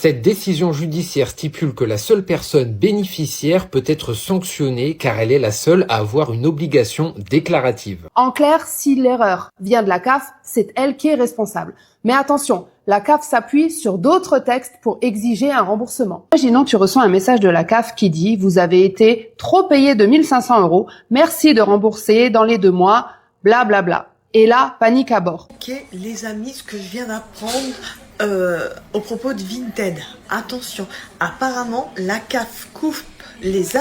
Cette décision judiciaire stipule que la seule personne bénéficiaire peut être sanctionnée car elle est la seule à avoir une obligation déclarative. En clair, si l'erreur vient de la CAF, c'est elle qui est responsable. Mais attention, la CAF s'appuie sur d'autres textes pour exiger un remboursement. Imaginons tu reçois un message de la CAF qui dit « Vous avez été trop payé de 1 500 €, merci de rembourser dans les 2 mois, blablabla. Bla. » Et là, panique à bord. Ok, les amis, ce que je viens d'apprendre au propos de Vinted. Attention, apparemment, la CAF coupe les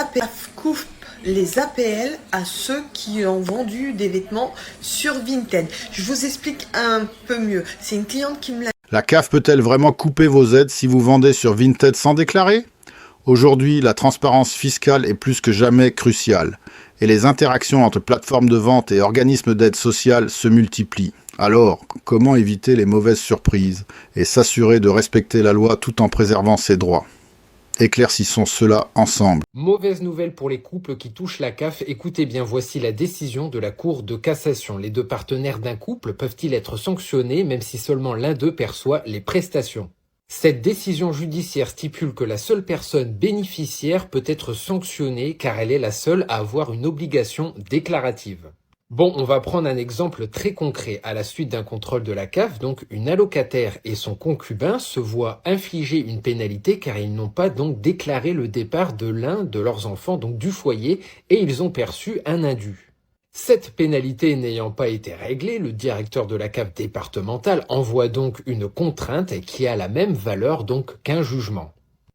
APL à ceux qui ont vendu des vêtements sur Vinted. Je vous explique un peu mieux. C'est une cliente qui me l'a... La CAF peut-elle vraiment couper vos aides si vous vendez sur Vinted sans déclarer ? Aujourd'hui, la transparence fiscale est plus que jamais cruciale et les interactions entre plateformes de vente et organismes d'aide sociale se multiplient. Alors, comment éviter les mauvaises surprises et s'assurer de respecter la loi tout en préservant ses droits ? Éclaircissons cela ensemble. Mauvaise nouvelle pour les couples qui touchent la CAF. Écoutez bien, voici la décision de la Cour de cassation. Les 2 partenaires d'un couple peuvent-ils être sanctionnés même si seulement l'un d'eux perçoit les prestations ? Cette décision judiciaire stipule que la seule personne bénéficiaire peut être sanctionnée car elle est la seule à avoir une obligation déclarative. Bon, on va prendre un exemple très concret. À la suite d'un contrôle de la CAF, donc une allocataire et son concubin se voient infliger une pénalité car ils n'ont pas donc déclaré le départ de l'un de leurs enfants, donc du foyer, et ils ont perçu un indu. Cette pénalité n'ayant pas été réglée, le directeur de la CAF départementale envoie donc une contrainte qui a la même valeur donc qu'un jugement.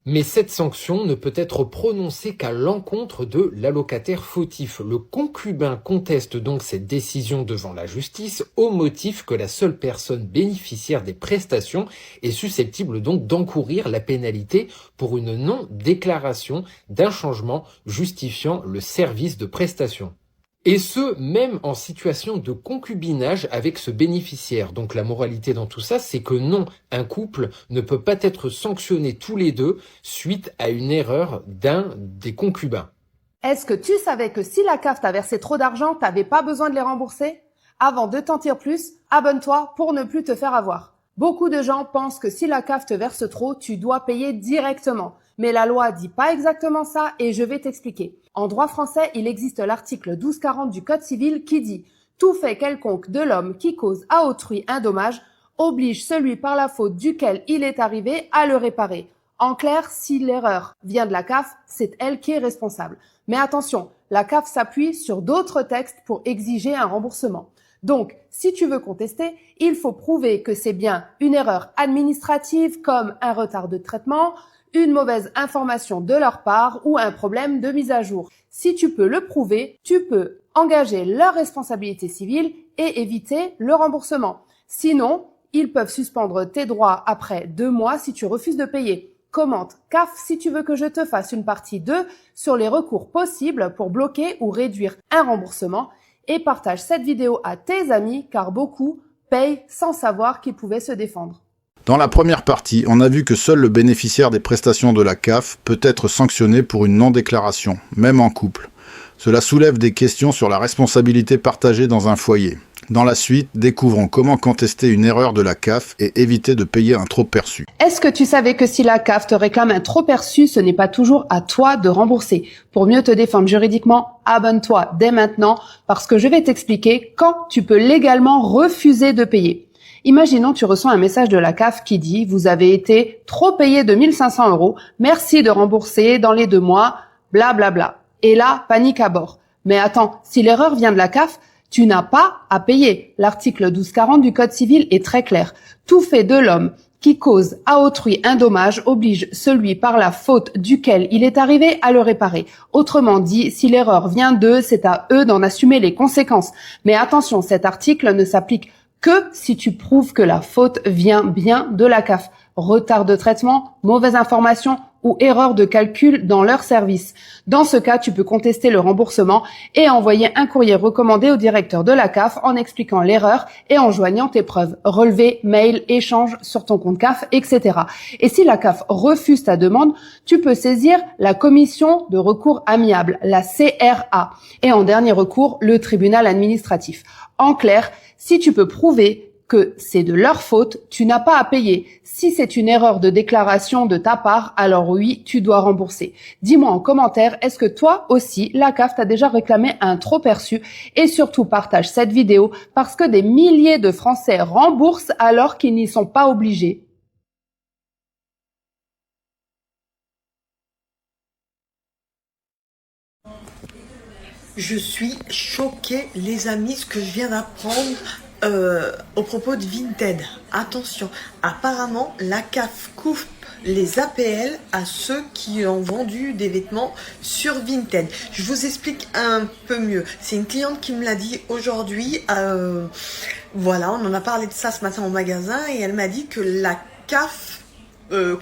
Mais cette sanction ne peut être prononcée qu'à l'encontre de l'allocataire fautif. Le concubin conteste donc cette décision devant la justice au motif que la seule personne bénéficiaire des prestations est susceptible donc d'encourir la pénalité pour une non-déclaration d'un changement justifiant le service de prestation. Et ce, même en situation de concubinage avec ce bénéficiaire. Donc la moralité dans tout ça, c'est que non, un couple ne peut pas être sanctionné tous les deux suite à une erreur d'un des concubins. Est-ce que tu savais que si la CAF t'a versé trop d'argent, t'avais pas besoin de les rembourser ? Avant de t'en dire plus, abonne-toi pour ne plus te faire avoir. Beaucoup de gens pensent que si la CAF te verse trop, tu dois payer directement. Mais la loi dit pas exactement ça et je vais t'expliquer. En droit français, il existe l'article 1240 du Code civil qui dit « Tout fait quelconque de l'homme qui cause à autrui un dommage oblige celui par la faute duquel il est arrivé à le réparer. » En clair, si l'erreur vient de la CAF, c'est elle qui est responsable. Mais attention, la CAF s'appuie sur d'autres textes pour exiger un remboursement. Donc, si tu veux contester, il faut prouver que c'est bien une erreur administrative comme un retard de traitement, une mauvaise information de leur part ou un problème de mise à jour. Si tu peux le prouver, tu peux engager leur responsabilité civile et éviter le remboursement. Sinon, ils peuvent suspendre tes droits après 2 mois si tu refuses de payer. Commente CAF si tu veux que je te fasse une partie 2 sur les recours possibles pour bloquer ou réduire un remboursement et partage cette vidéo à tes amis car beaucoup payent sans savoir qu'ils pouvaient se défendre. Dans la première partie, on a vu que seul le bénéficiaire des prestations de la CAF peut être sanctionné pour une non-déclaration, même en couple. Cela soulève des questions sur la responsabilité partagée dans un foyer. Dans la suite, découvrons comment contester une erreur de la CAF et éviter de payer un trop perçu. Est-ce que tu savais que si la CAF te réclame un trop perçu, ce n'est pas toujours à toi de rembourser? Pour mieux te défendre juridiquement, abonne-toi dès maintenant parce que je vais t'expliquer quand tu peux légalement refuser de payer. Imaginons tu reçois un message de la CAF qui dit « Vous avez été trop payé de 1 500 €, merci de rembourser dans les 2 mois, blablabla. Bla. » Et là, panique à bord. Mais attends, si l'erreur vient de la CAF, tu n'as pas à payer. L'article 1240 du Code civil est très clair. Tout fait de l'homme qui cause à autrui un dommage oblige celui par la faute duquel il est arrivé à le réparer. Autrement dit, si l'erreur vient d'eux, c'est à eux d'en assumer les conséquences. Mais attention, cet article ne s'applique que si tu prouves que la faute vient bien de la CAF. Retard de traitement, mauvaise information ou erreur de calcul dans leur service. Dans ce cas, tu peux contester le remboursement et envoyer un courrier recommandé au directeur de la CAF en expliquant l'erreur et en joignant tes preuves, relevé, mail, échange sur ton compte CAF, etc. Et si la CAF refuse ta demande, tu peux saisir la commission de recours amiable, la CRA, et en dernier recours, le tribunal administratif. En clair, si tu peux prouver que c'est de leur faute, tu n'as pas à payer. Si c'est une erreur de déclaration de ta part, alors oui, tu dois rembourser. Dis-moi en commentaire, est-ce que toi aussi, la CAF t'a déjà réclamé un trop perçu? Et surtout, partage cette vidéo parce que des milliers de Français remboursent alors qu'ils n'y sont pas obligés. Je suis choquée, les amis, ce que je viens d'apprendre au propos de Vinted. Attention, apparemment, la CAF coupe les APL à ceux qui ont vendu des vêtements sur Vinted. Je vous explique un peu mieux. C'est une cliente qui me l'a dit aujourd'hui. Voilà, on en a parlé de ça ce matin au magasin et elle m'a dit que la CAF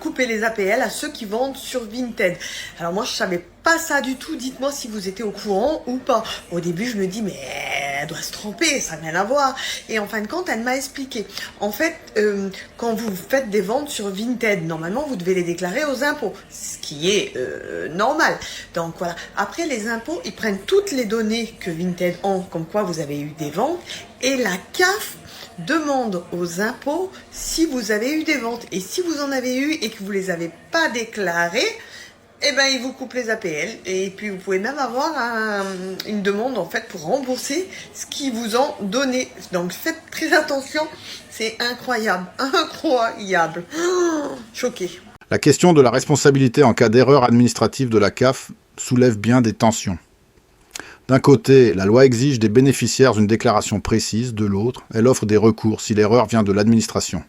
couper les APL à ceux qui vendent sur Vinted. Alors moi je savais pas ça du tout, dites-moi si vous étiez au courant ou pas. Au début je me dis mais elle doit se tromper, ça n'a rien à voir. Et en fin de compte elle m'a expliqué. En fait quand vous faites des ventes sur Vinted, normalement vous devez les déclarer aux impôts, ce qui est normal. Donc voilà, après les impôts ils prennent toutes les données que Vinted ont, comme quoi vous avez eu des ventes, et la CAF demande aux impôts si vous avez eu des ventes. Et si vous en avez eu et que vous les avez pas déclarées, eh ben ils vous coupent les APL. Et puis vous pouvez même avoir une demande en fait pour rembourser ce qu'ils vous ont donné. Donc faites très attention, c'est incroyable, incroyable. Choqué. La question de la responsabilité en cas d'erreur administrative de la CAF soulève bien des tensions. D'un côté, la loi exige des bénéficiaires une déclaration précise, de l'autre, elle offre des recours si l'erreur vient de l'administration.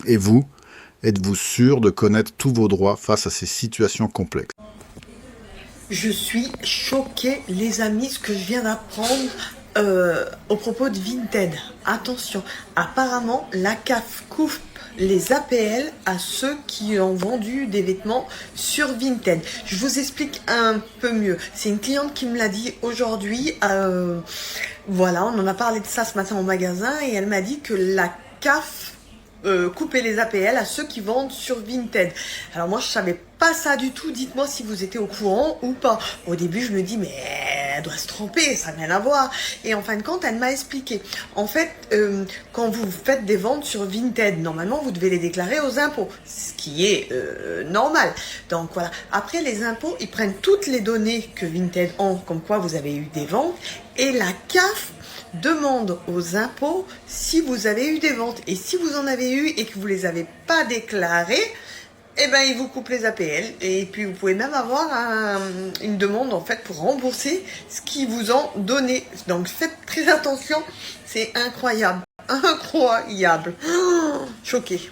Et vous, êtes-vous sûr de connaître tous vos droits face à ces situations complexes? Je suis choquée, les amis, ce que je viens d'apprendre au propos de Vinted. Attention, apparemment, la CAF coupe les APL à ceux qui ont vendu des vêtements sur Vinted. Je vous explique un peu mieux. C'est une cliente qui me l'a dit aujourd'hui. Voilà, on en a parlé de ça ce matin au magasin et elle m'a dit que la CAF couper les APL à ceux qui vendent sur Vinted. Alors moi je savais pas ça du tout, dites-moi si vous étiez au courant ou pas. Au début je me dis mais elle doit se tromper, ça n'a rien à voir. Et en fin de compte elle m'a expliqué. En fait quand vous faites des ventes sur Vinted, normalement vous devez les déclarer aux impôts, ce qui est normal. Donc voilà, après les impôts ils prennent toutes les données que Vinted ont, comme quoi vous avez eu des ventes, et la CAF demande aux impôts si vous avez eu des ventes. Et si vous en avez eu et que vous les avez pas déclarées, eh ben ils vous coupent les APL. Et puis vous pouvez même avoir une demande en fait pour rembourser ce qu'ils vous ont donné. Donc faites très attention, c'est incroyable, incroyable. Choqué.